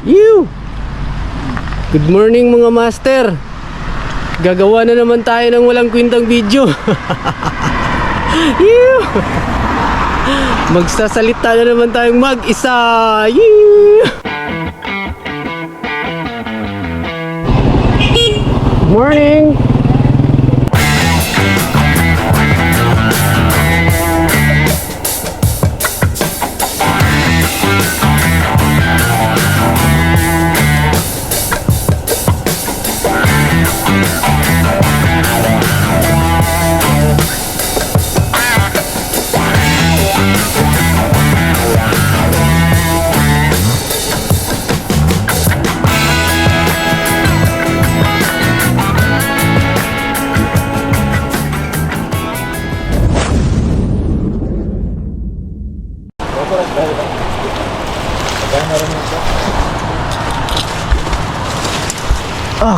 You! Good morning mga master. Gagawa na naman tayo ng walang kwintang video. You! Magsasalita na naman tayong mag-isa. You! Good morning.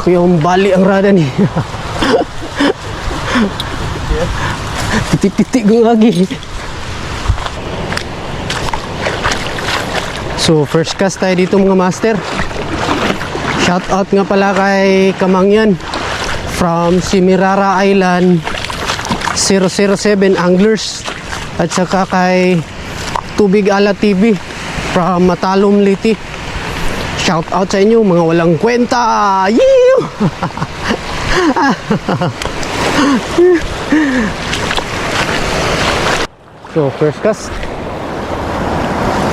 Kuya bali ang rada ni. Piti-piti ko lagi. So first cast tayo dito mga master. Shout out nga pala kay Kamangyan from Simirara Island 007 Anglers, at saka kay Tubig Ala TV from Matalom Liti. Shout out sa inyo mga walang kwenta. Yee! So first cast,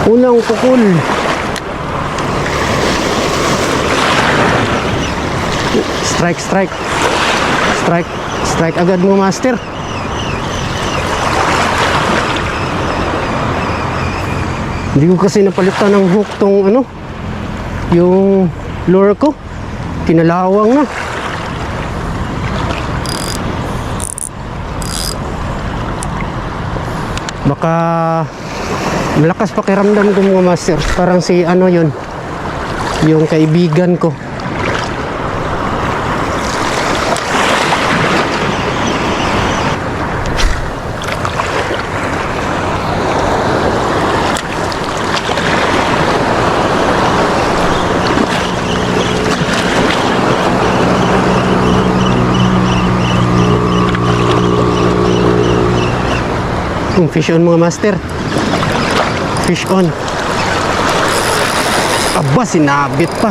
unang pukul. Strike agad mo master. Hindi ko kasi napalitan ng hook tong yung lure ko, kinalawang na. Baka malakas pakiramdam ko mga master, parang si yun, yung kaibigan ko. Fish on mga master. Fish on. Aba, sinabit pa.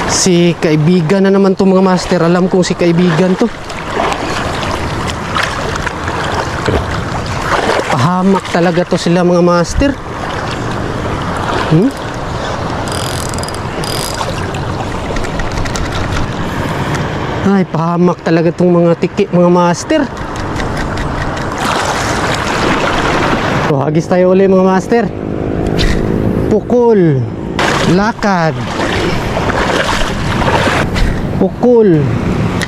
Si kaibigan na naman to mga master. Alam kong si kaibigan to. Pahamak talaga to sila mga master. Ay, pahamak talaga tong mga tiki mga master. So, hagis tayo ulit mga master. Pukul, lakad. Pukul,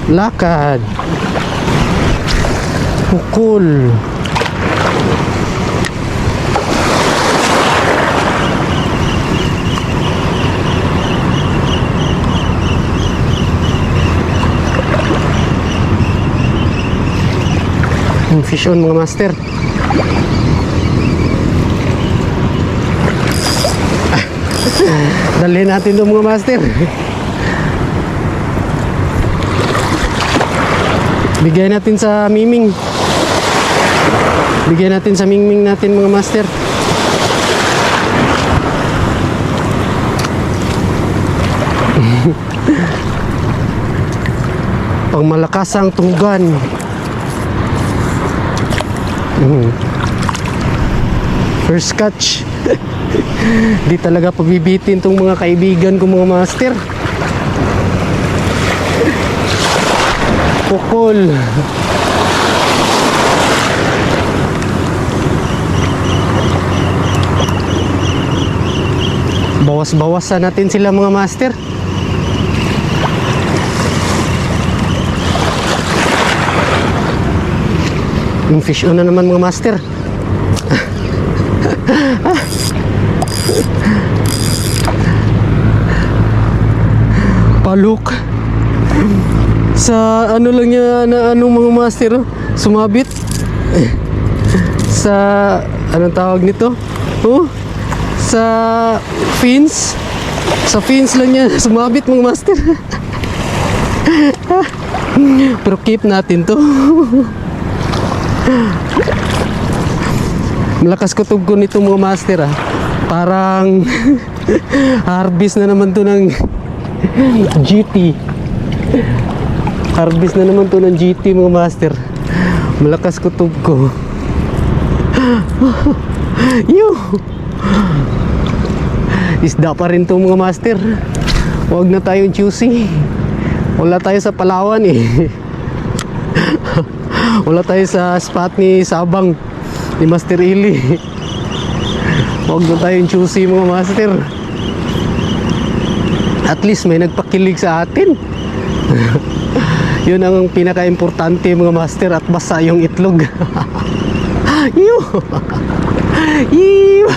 lakad. Pukul. Fish on mga master. Dalhin natin doon mga master. Bigay natin sa miming. Bigay natin sa mingming natin mga master. Pangmalakasang tunggan. First catch. Di talaga pabibitin tong mga kaibigan ko mga master. Pukul. Bawas-bawasan natin sila mga master. Yung fish on na naman mga master. Paluk. Sa lang niya na mga master, sumabit sa anong tawag nito? sa fins. Sa fins lang niya sumabit mga master. Pero keep natin to. Malakas kutob ko nito mga master ah. Parang harvest na naman to ng GT. Harvest na naman to ng GT mga master. Malakas kutob ko. Yo. Isda pa rin to mga master. Huwag na tayong choosy. Wala tayo sa Palawan eh. Wala tayo sa spot ni Sabang, ni Master Ili. Huwag na tayong choosy mga master. At least may nagpakilig sa atin. Yun ang pinaka-importante mga master. At basa yung itlog. Yo. Yo.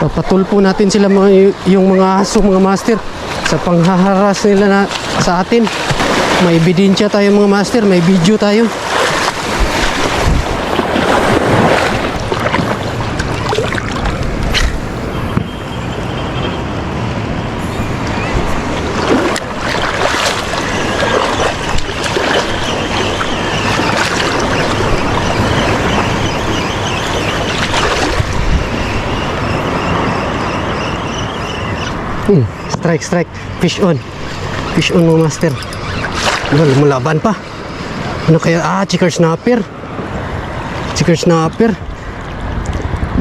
Papatulpo natin sila yung mga aso mga master sa panghaharas nila na sa atin. May ebidensya tayo mga master, may video tayo. Strike, fish on mga master. Lumalaban pa. Ano kaya? Chicken snapper.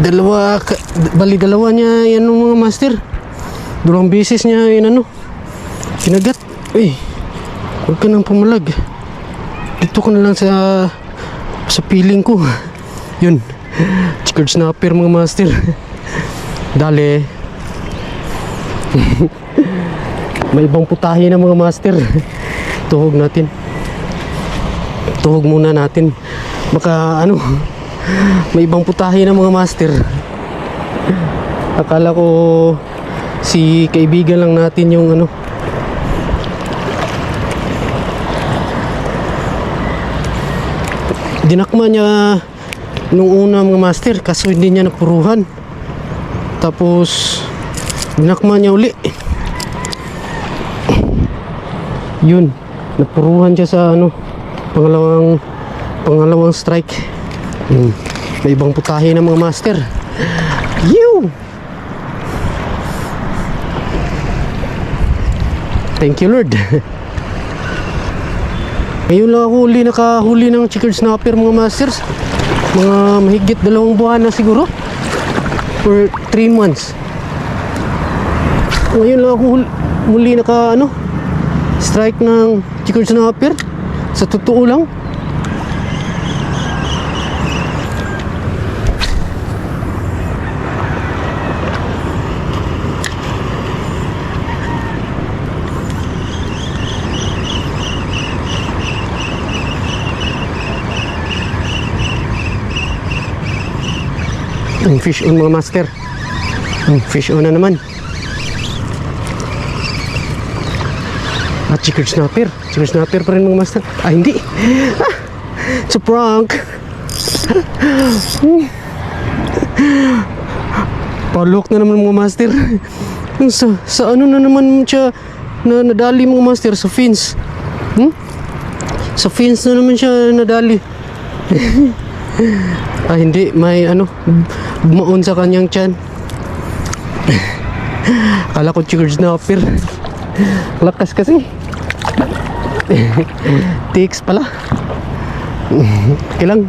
Dalawa niya yan mga master. Dalawang beses niya yan kinagat. Uy, huwag ka nang pumalag. Dito ka na lang sa piling ko. Yun, chicken snapper mga master. Dali. May ibang putahe na mga master. Tuhog muna natin. Baka may ibang putahe na mga master. Akala ko si kaibigan lang natin yung dinakma niya nung una mga master, kaso hindi niya napuruhan. Tapos dinakma niya uli. Yun, napuruhan siya sa pangalawang strike. May ibang putahe na mga master. You. Thank you Lord. Ngayon lang ako nakahuli ng chicken snapper mga masters. Mga mahigit 2 buwan na siguro, for 3 months. Ngayon lang ako muli strike ng chicken snapper. Sa totoo lang. Fish on mga master. Fish on na naman. At chicken snapper pa rin mga master. Hindi. It's a prank. Palok na naman mga master. Sa ano na naman siya na nadali mga master, sa fins. Sa fins na naman siya nadali. Hindi, may bumaon sa kanyang tiyan. Kala ko chicken snapper. Lakas kasi. Tiks pala. Kailang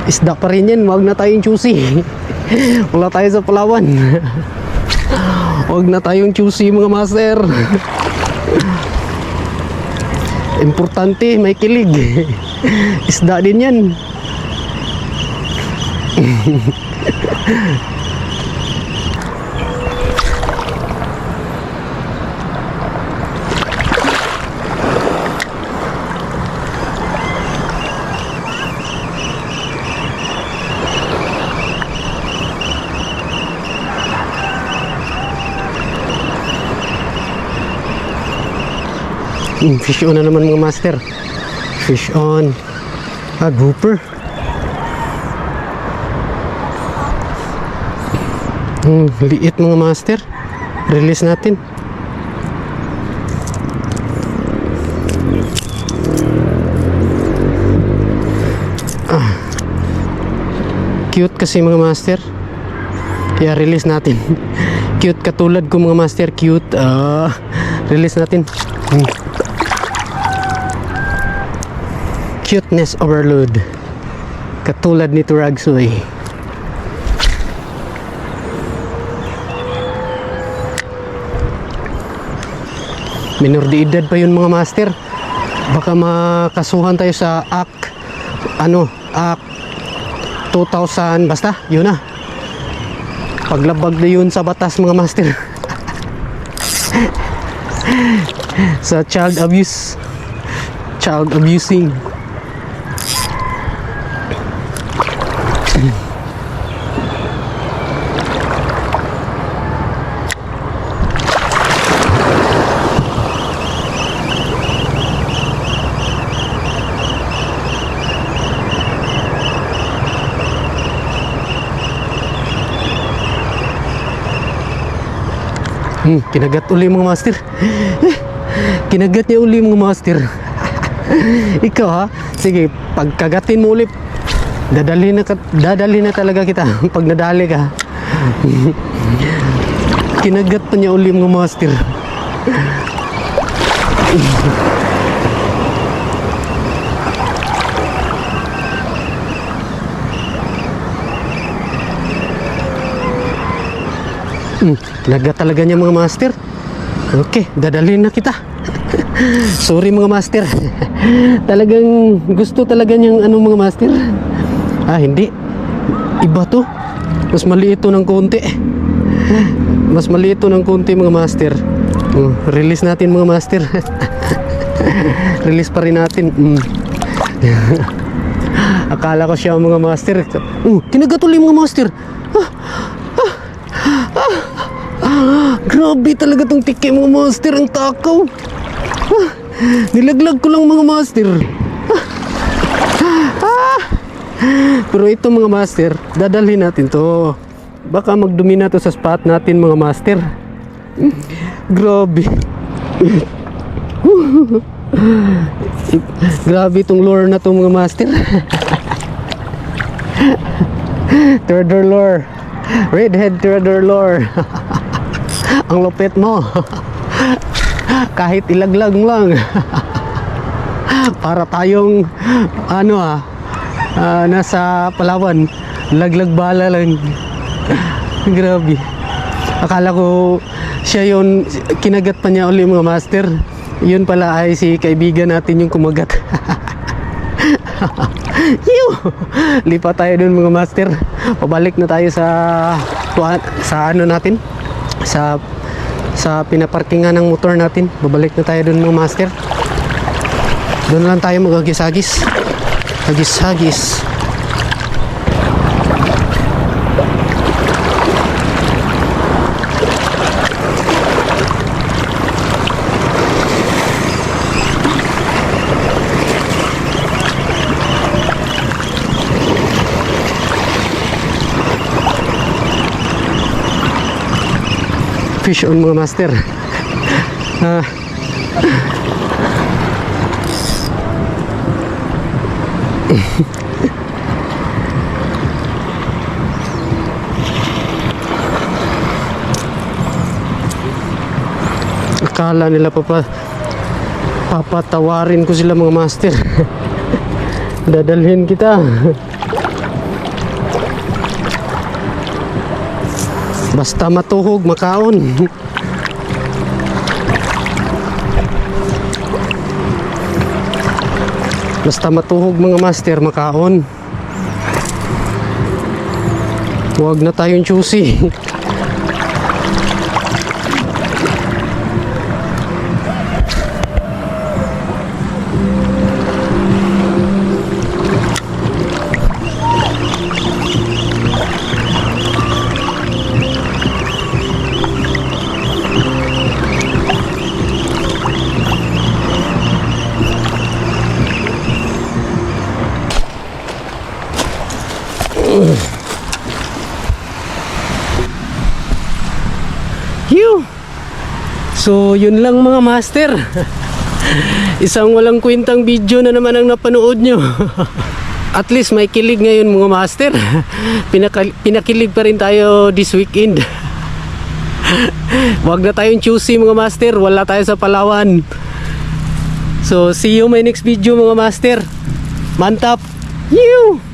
isda pa rin yan. Huwag na tayong choosy. Wala tayo sa Palawan. Huwag na tayong choosy mga master. Importante, may kilig. Isda din yan. Fish on na naman mga master. Fish on. Grouper. Liit mga master. Release natin. Cute kasi mga master, kaya release natin. Cute katulad ko mga master, cute. Release natin. Cuteness overload, katulad ni Turagsoy. Minor de edad pa yun mga master, baka makasuhan tayo sa Act 2000, basta yun na, paglabag na yun sa batas mga master. Sa child abusing. Kinagat uli mga master. Kinagat niya uli mga master. Ikaw ha, sige, pagkagatin mo ulit, dadali na talaga kita. Pag nadali ka. Kinagat pa niya uli mga master. Laga talaga niya mga master. Okay, dadalhin na kita. Sorry mga master. Talagang gusto talaga niyang mga master. Hindi. Iba to. Mas maliit to ng konti. Mas maliit to ng konti mga master. Release natin mga master. Release pa rin natin. Akala ko siya mga master. Kinagatuloy mga master. Grabe talaga tong tiki mga master, ang takaw. Nilaglag ko lang mga master. Pero ito mga master, dadalhin natin to. Baka magdumi na to sa spot natin mga master. Grabe. Grabe itong lure na to mga master. Turtle lure. Redhead turtle lure. Ang lupit mo. Kahit ilaglag lang. Para tayong nasa Palawan, laglag bala lang. Grabe. Akala ko siya yun, kinagat pa niya uli mga master. Yun pala ay si kaibigan natin yung kumagat. Lipat tayo dun mga master. Pabalik na tayo sa natin, sa pinaparkingan ng motor natin. Babalik na tayo dun mga master. Doon lang tayo maghagis-hagis. Hagis-hagis. Fish on mga master. Akala nila papatawarin ko sila mga master. Dadalhin kita. Basta matuhog, makaon. Basta matuhog mga master, makaon. Huwag na tayong choosy. Phew! So, yun lang mga master. Isang walang kwentang video na naman ang napanood nyo. At least may kilig ngayon mga master. Pinakilig pa rin tayo this weekend. Wag na tayong choosy mga master. Wala tayo sa Palawan. So, see you my next video mga master. Mantap! You!